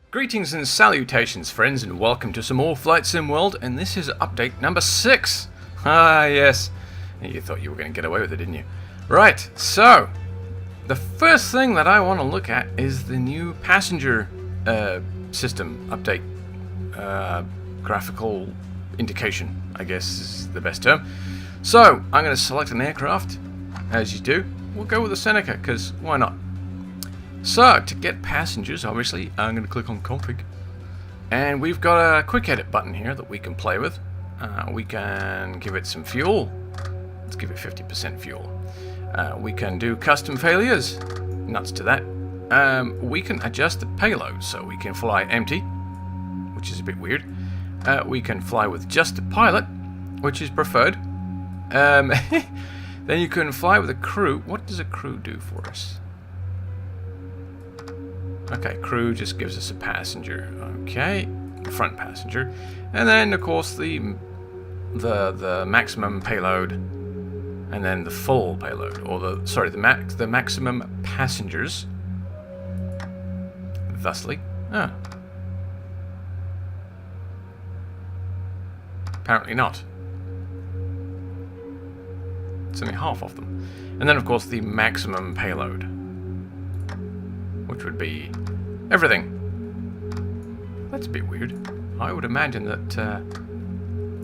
Greetings and salutations, friends, and welcome to some more Flight Sim World, and this is update number 6. Ah, yes. You thought you were going to get away with it, didn't you? Right, so, the first thing that I want to look at is the new passenger system update. Graphical indication, I guess is the best term. So, I'm going to select an aircraft, as you do. We'll go with the Seneca, because why not? So, to get passengers, obviously, I'm going to click on config. And we've got a quick edit button here that we can play with. We can give it some fuel. Let's give it 50% fuel. We can do custom failures. Nuts to that. We can adjust the payload, so we can fly empty, which is a bit weird. We can fly with just a pilot, which is preferred. Then you can fly with a crew. What does a crew do for us? Okay, crew just gives us a passenger. Okay, front passenger, and then of course the maximum payload, and then the full payload, or the maximum passengers. Thusly, apparently not. It's only half of them, and then of course the maximum payload, which would be everything. That's a bit weird. I would imagine that...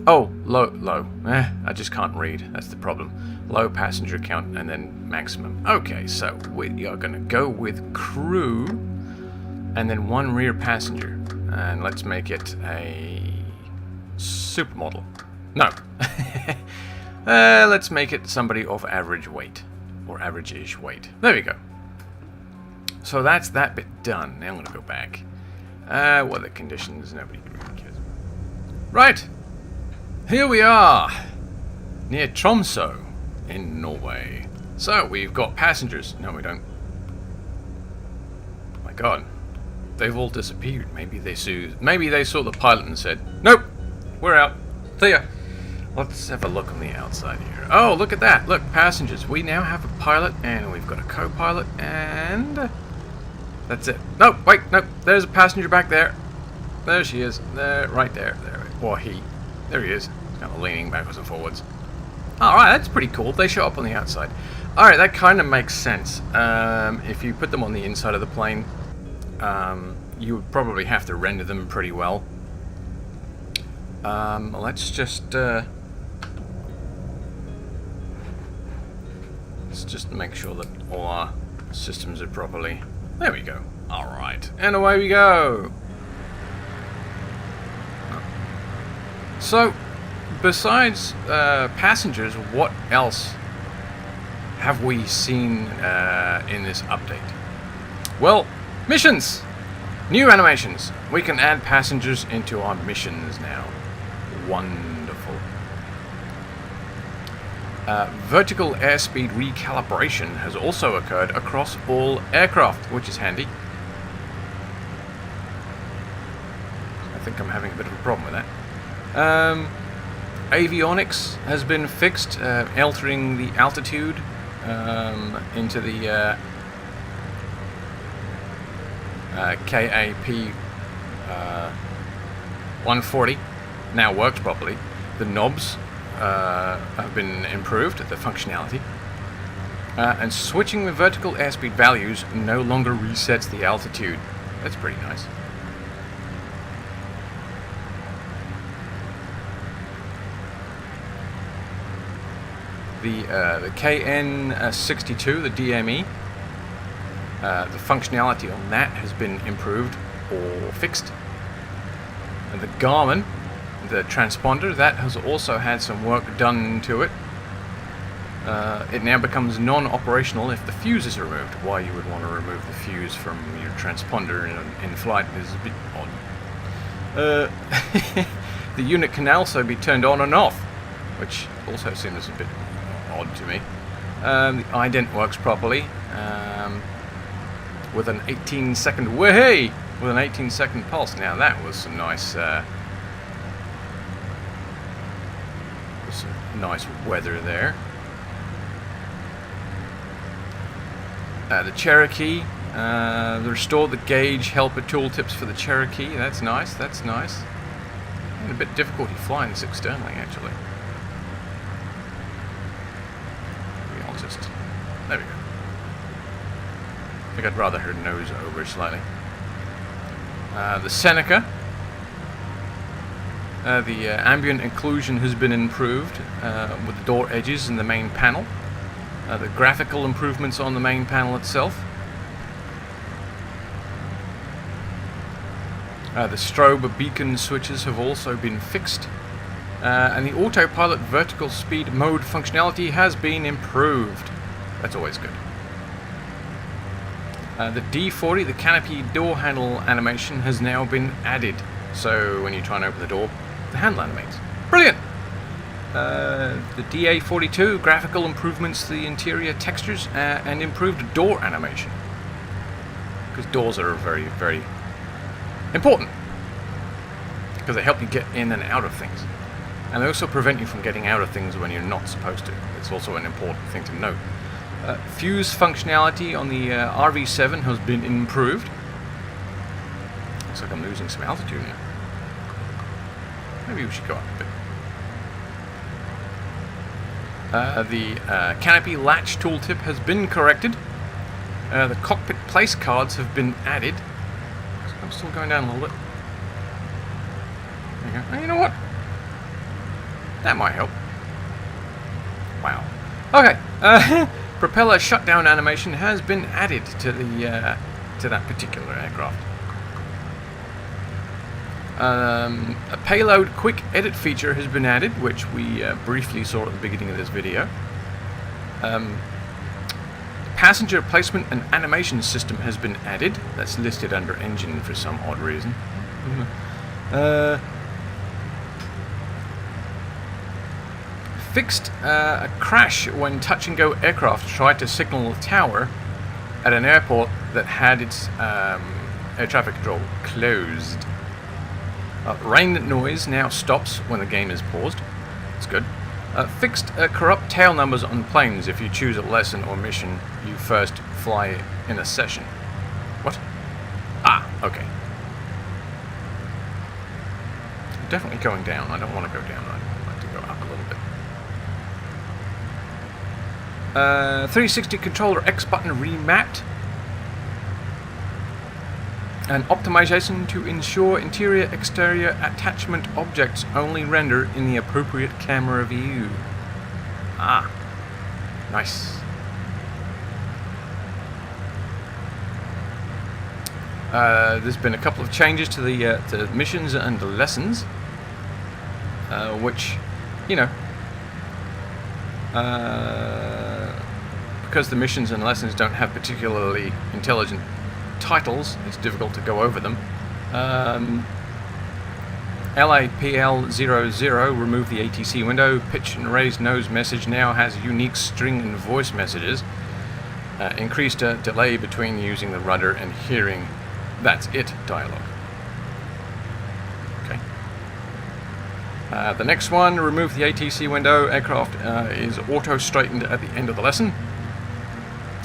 low. I just can't read. That's the problem. Low passenger count and then maximum. Okay, so we are going to go with crew and then one rear passenger. And let's make it a supermodel. No. Let's make it somebody of average weight. Or average-ish weight. There we go. So that's that bit done. Now I'm going to go back. Weather conditions, nobody really cares. Right! Here we are! Near Tromsø in Norway. So, we've got passengers. No, we don't. Oh my god. They've all disappeared. Maybe they saw the pilot and said, nope! We're out. See ya! Let's have a look on the outside here. Oh, look at that! Look, passengers. We now have a pilot, and we've got a co-pilot, and... that's it. No, wait, no. There's a passenger back there. There she is. There, right there. There. Or he. There he is. Kind of leaning backwards and forwards. Alright, that's pretty cool. They show up on the outside. Alright, that kind of makes sense. If you put them on the inside of the plane, you would probably have to render them pretty well. Let's just make sure that all our systems are properly... There we go. Alright. And away we go. So, besides passengers, what else have we seen in this update? Well, missions! New animations. We can add passengers into our missions now. Wonderful. Vertical airspeed recalibration has also occurred across all aircraft, which is handy. I think I'm having a bit of a problem with that. Avionics has been fixed, altering the altitude into the KAP 140. Now works properly. The knobs have been improved, the functionality. And switching the vertical airspeed values no longer resets the altitude. That's pretty nice. The KN62, the DME, the functionality on that has been improved or fixed. And the Garmin, the transponder, that has also had some work done to it. It now becomes non-operational if the fuse is removed. Why you would want to remove the fuse from your transponder in flight is a bit odd. The unit can also be turned on and off, which also seems a bit odd to me. The ident works properly with an 18-second with an 18-second pulse. Now that was some nice weather there. The Cherokee They restored the gauge helper tooltips for the Cherokee. That's nice, that's nice. I had a bit of difficulty flying this externally, actually. Maybe I'll just... There we go. I think I'd rather her nose over slightly. The Seneca. The ambient occlusion has been improved with the door edges in the main panel. The graphical improvements on the main panel itself. The strobe beacon switches have also been fixed. And the autopilot vertical speed mode functionality has been improved. That's always good. The D40, the canopy door handle animation, has now been added. So when you try and open the door, the handle animates. Brilliant! The DA42, graphical improvements to the interior textures and improved door animation. Because doors are very, very important. Because they help you get in and out of things. And they also prevent you from getting out of things when you're not supposed to. It's also an important thing to note. Fuse functionality on the RV7 has been improved. Looks like I'm losing some altitude now. Maybe we should go up a bit. The canopy latch tooltip has been corrected. The cockpit place cards have been added. I'm still going down a little bit. There you go. Oh, you know what? That might help. Wow. Okay. Propeller shutdown animation has been added to the to that particular aircraft. A payload quick edit feature has been added, which we briefly saw at the beginning of this video. Passenger placement and animation system has been added. That's listed under engine for some odd reason. Fixed a crash when touch-and-go aircraft tried to signal a tower at an airport that had its air traffic control closed. Rain noise now stops when the game is paused. That's good. Fixed corrupt tail numbers on planes if you choose a lesson or mission you first fly in a session. What? Ah, okay. I'm definitely going down. I don't want to go down. I'd like to go up a little bit. 360 controller X button remapped. And optimization to ensure interior exterior attachment objects only render in the appropriate camera view. Ah, nice. There's been a couple of changes to the missions and the lessons, which, you know, because the missions and lessons don't have particularly intelligent titles, it's difficult to go over them. LAPL00 remove the ATC window. Pitch and raise nose message now has unique string and voice messages. Increased delay between using the rudder and hearing "that's it" dialogue. Okay. The next one, remove the ATC window. Aircraft is auto straightened at the end of the lesson.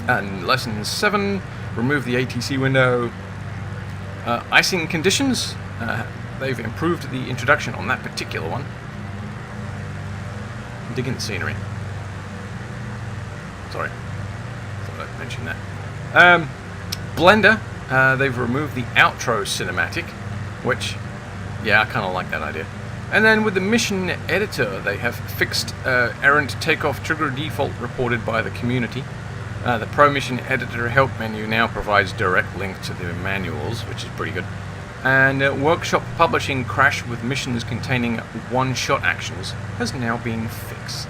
And lesson 7, remove the ATC window. Icing conditions. They've improved the introduction on that particular one. Digging the scenery. Sorry. Thought I'd mention that. Blender. They've removed the outro cinematic, which, yeah, I kind of like that idea. And then with the mission editor, they have fixed errant takeoff trigger default reported by the community. The Pro Mission Editor help menu now provides direct link to the manuals, which is pretty good. And workshop publishing crash with missions containing one-shot actions has now been fixed.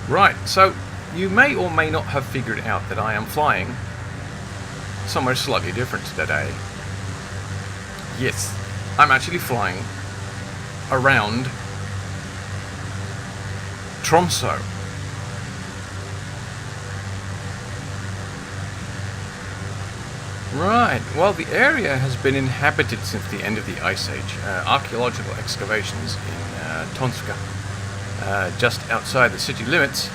Right, so you may or may not have figured out that I am flying somewhere slightly different today. Yes, I'm actually flying around Tromsø. Right, well, the area has been inhabited since the end of the Ice Age. Archaeological excavations in Tromsø, just outside the city limits,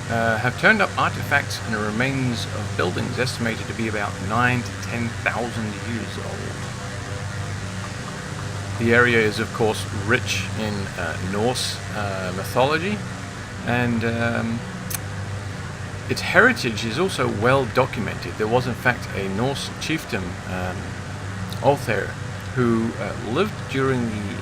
have turned up artifacts and remains of buildings estimated to be about 9,000 to 10,000 years old. The area is, of course, rich in Norse mythology, and its heritage is also well documented. There was, in fact, a Norse chieftain, Althir, who lived during the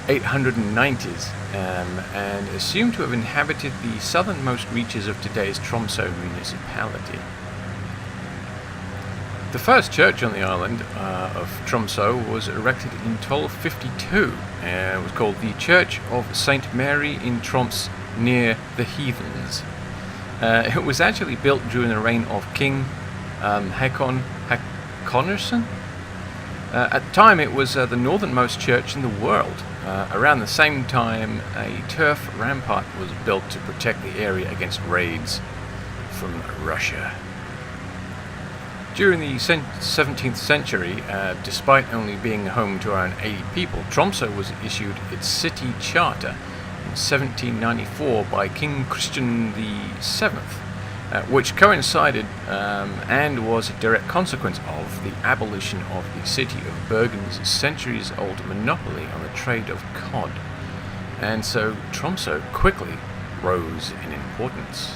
890s and assumed to have inhabited the southernmost reaches of today's Tromsø municipality. The first church on the island of Tromsø was erected in 1252. It was called the Church of St. Mary in Troms, near the Heathens. It was actually built during the reign of King Hakonarsson. At the time, it was the northernmost church in the world. Around the same time, a turf rampart was built to protect the area against raids from Russia. During the 17th century, despite only being home to around 80 people, Tromsø was issued its city charter in 1794 by King Christian VII, which coincided and was a direct consequence of the abolition of the city of Bergen's centuries-old monopoly on the trade of cod. And so Tromsø quickly rose in importance.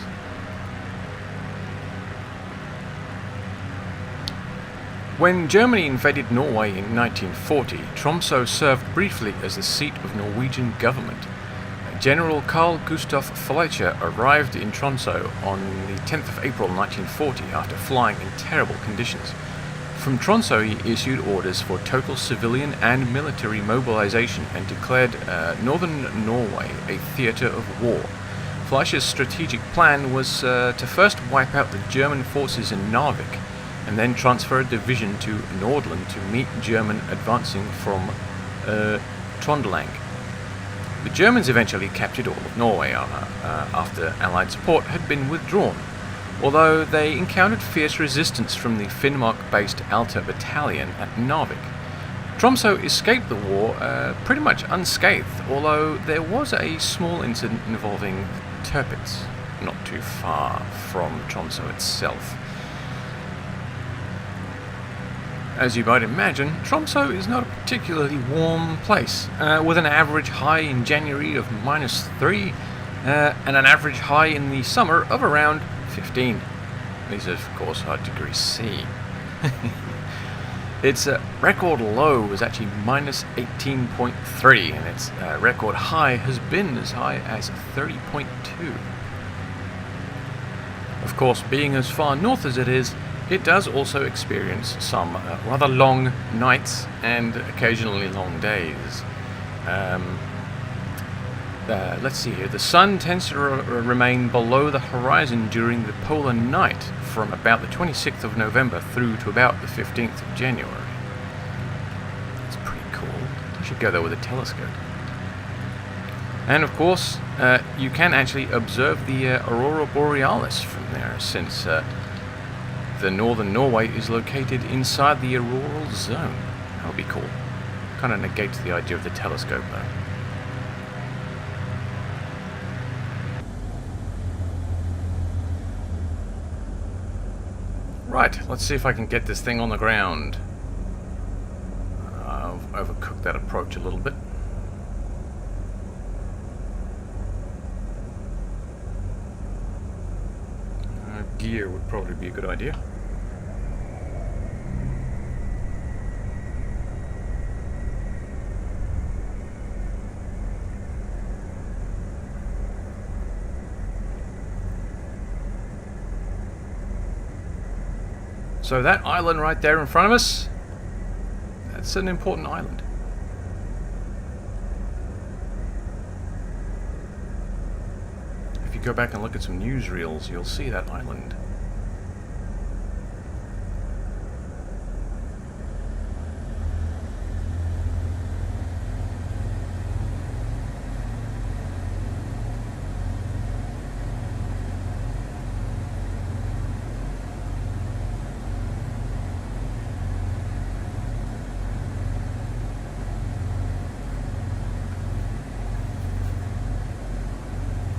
When Germany invaded Norway in 1940, Tromsø served briefly as the seat of Norwegian government. General Carl Gustav Fleischer arrived in Tromsø on the 10th of April 1940 after flying in terrible conditions. From Tromsø he issued orders for total civilian and military mobilization and declared northern Norway a theater of war. Fleischer's strategic plan was to first wipe out the German forces in Narvik and then transfer a division to Nordland to meet German advancing from Trøndelag. The Germans eventually captured all of Norway after Allied support had been withdrawn, although they encountered fierce resistance from the Finnmark-based Alta Battalion at Narvik. Tromsø escaped the war pretty much unscathed, although there was a small incident involving Tirpitz, not too far from Tromsø itself. As you might imagine, Tromsø is not a particularly warm place, with an average high in January of -3 and an average high in the summer of around 15. These are, of course, are degrees C. Its record low was actually -18.3, and its record high has been as high as 30.2. Of course, being as far north as it is, it does also experience some rather long nights and occasionally long days. Let's see here. The sun tends to remain below the horizon during the polar night from about the 26th of November through to about the 15th of January. That's pretty cool. I should go there with a telescope. And of course, you can actually observe the Aurora Borealis from there, since the northern Norway is located inside the auroral zone. That would be cool. Kind of negates the idea of the telescope, though. Right, let's see if I can get this thing on the ground. I've overcooked that approach a little bit. Gear would probably be a good idea. So that island right there in front of us, that's an important island. If you go back and look at some newsreels, you'll see that island.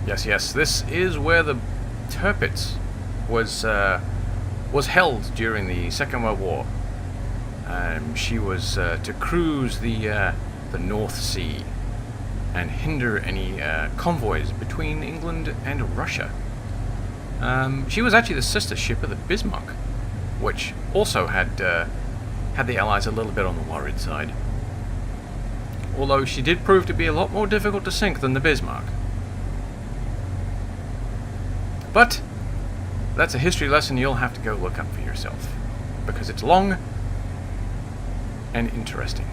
Yes, yes, this is where the Tirpitz was held during the Second World War. She was to cruise the North Sea and hinder any convoys between England and Russia. She was actually the sister ship of the Bismarck, which also had the Allies a little bit on the worried side. Although she did prove to be a lot more difficult to sink than the Bismarck. But that's a history lesson you'll have to go look up for yourself, because it's long and interesting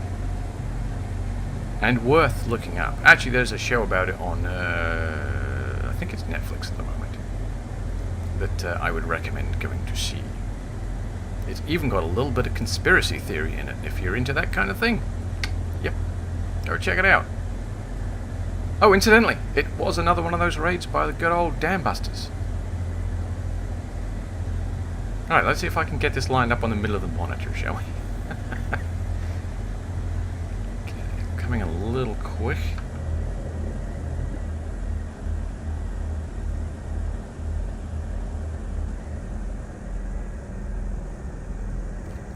and worth looking up. Actually, there's a show about it on I think it's Netflix at the moment that I would recommend going to see. It's even got a little bit of conspiracy theory in it if you're into that kind of thing. Yep, go check it out. Oh, incidentally, it was another one of those raids by the good old Dam Busters. Alright, let's see if I can get this lined up on the middle of the monitor, shall we? Okay, coming a little quick.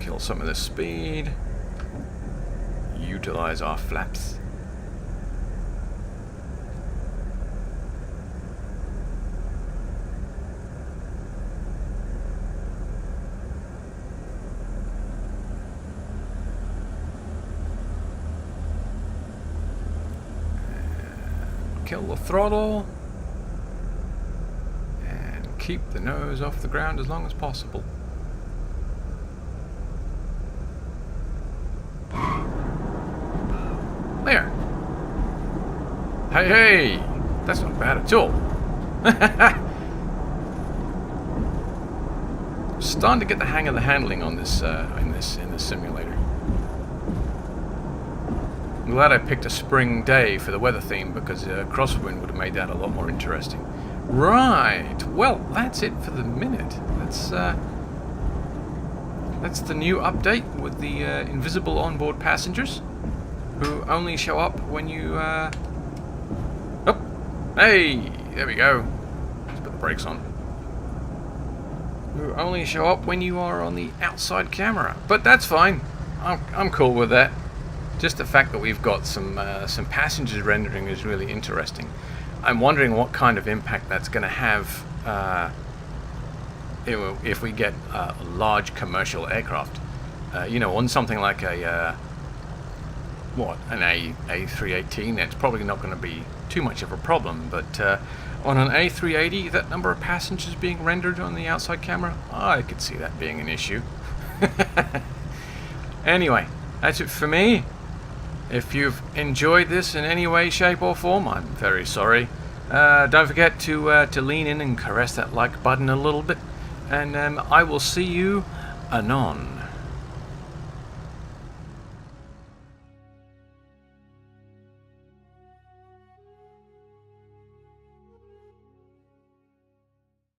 Kill some of the speed. Utilize our flaps. Kill the throttle and keep the nose off the ground as long as possible. There. Hey, hey, that's not bad at all. Starting to get the hang of the handling on this in this simulator. I'm glad I picked a spring day for the weather theme, because crosswind would have made that a lot more interesting. Right, well, that's it for the minute. That's the new update with the invisible onboard passengers, who only show up when you... Oh, hey, there we go. Let's put the brakes on. Who only show up when you are on the outside camera. But that's fine. I'm cool with that. Just the fact that we've got some passengers rendering is really interesting. I'm wondering what kind of impact that's going to have if we get a large commercial aircraft. You know, on something like an A318, it's probably not going to be too much of a problem. But on an A380, that number of passengers being rendered on the outside camera, I could see that being an issue. Anyway, that's it for me. If you've enjoyed this in any way, shape or form, I'm very sorry. Don't forget to lean in and caress that like button a little bit. And I will see you anon.